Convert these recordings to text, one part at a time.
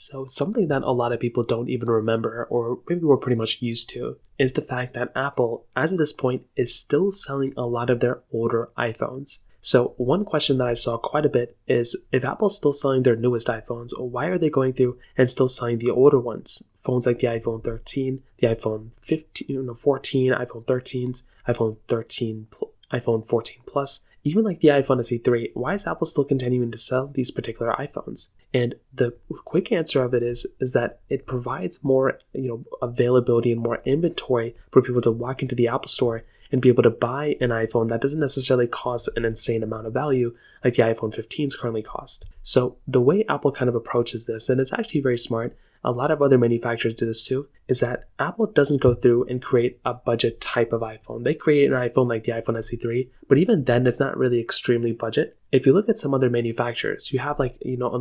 So something that a lot of people don't even remember, or maybe we're pretty much used to, is the fact that Apple, as of this point, is still selling a lot of their older iPhones. So one question that I saw quite a bit is, if Apple's still selling their newest iPhones, why are they going through and still selling the older ones? Phones like the iPhone 13, the iPhone 15, 14, iPhone 13s, iPhone 13, iPhone 14 Plus, even like the iPhone SE3, why is Apple still continuing to sell these particular iPhones? And the quick answer of it is that it provides more, availability and more inventory for people to walk into the Apple Store and be able to buy an iPhone that doesn't necessarily cost an insane amount of value like the iPhone 15s currently cost. So the way Apple kind of approaches this, and it's actually very smart, a lot of other manufacturers do this too, is that Apple doesn't go through and create a budget type of iPhone. They create an iPhone like the iPhone SE3, but even then it's not really extremely budget. If you look at some other manufacturers, you have on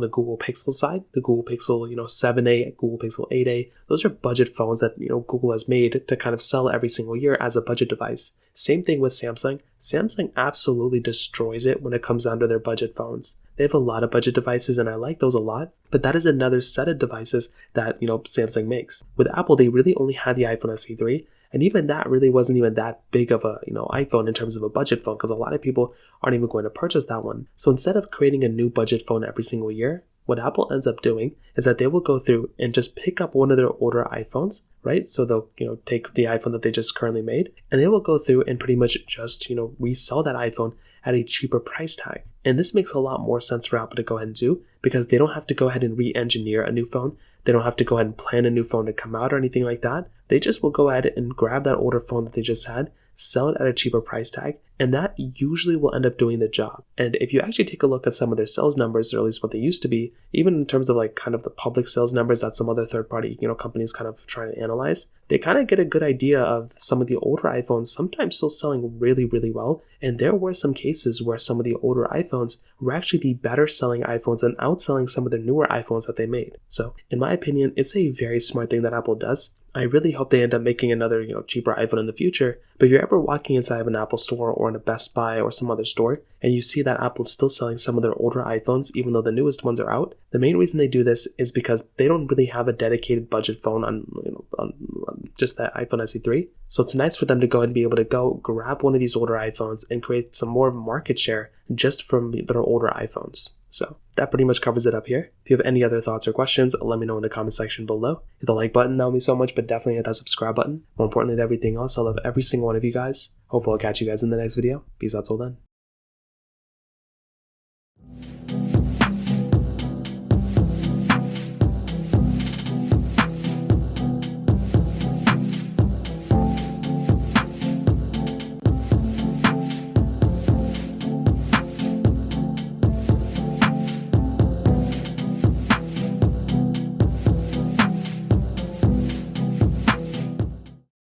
the Google Pixel side, the Google Pixel, 7a, Google Pixel 8a, those are budget phones that, Google has made to kind of sell every single year as a budget device. Same thing with Samsung. Samsung absolutely destroys it when it comes down to their budget phones. They have a lot of budget devices and I like those a lot, but that is another set of devices that, Samsung makes. With Apple, they really only had the iPhone SE3, and even that really wasn't even that big of a, iPhone in terms of a budget phone, because a lot of people aren't even going to purchase that one. So instead of creating a new budget phone every single year, what Apple ends up doing is that they will go through and just pick up one of their older iPhones, right? So they'll, take the iPhone that they just currently made, and they will go through and pretty much just, resell that iPhone at a cheaper price tag. And this makes a lot more sense for Apple to go ahead and do, because they don't have to go ahead and re-engineer a new phone. They don't have to go ahead and plan a new phone to come out or anything like that. They just will go ahead and grab that older phone that they just had, sell it at a cheaper price tag, and that usually will end up doing the job. And if you actually take a look at some of their sales numbers, or at least what they used to be, even in terms of kind of the public sales numbers that some other third-party, companies kind of try to analyze, they kind of get a good idea of some of the older iPhones sometimes still selling really, really well. And there were some cases where some of the older iPhones were actually the better selling iPhones and outselling some of the newer iPhones that they made. So in my opinion, it's a very smart thing that Apple does. I really hope they end up making another, cheaper iPhone in the future. But if you're ever walking inside of an Apple store or in a Best Buy or some other store, and you see that Apple's still selling some of their older iPhones, even though the newest ones are out, the main reason they do this is because they don't really have a dedicated budget phone on just that iPhone SE3. So it's nice for them to go and be able to go grab one of these older iPhones and create some more market share just from their older iPhones. So that pretty much covers it up here. If you have any other thoughts or questions, let me know in the comment section below. Hit the like button, that would mean so much, but definitely hit that subscribe button. More importantly than everything else, I love every single one of you guys. Hopefully I'll catch you guys in the next video. Peace out till then.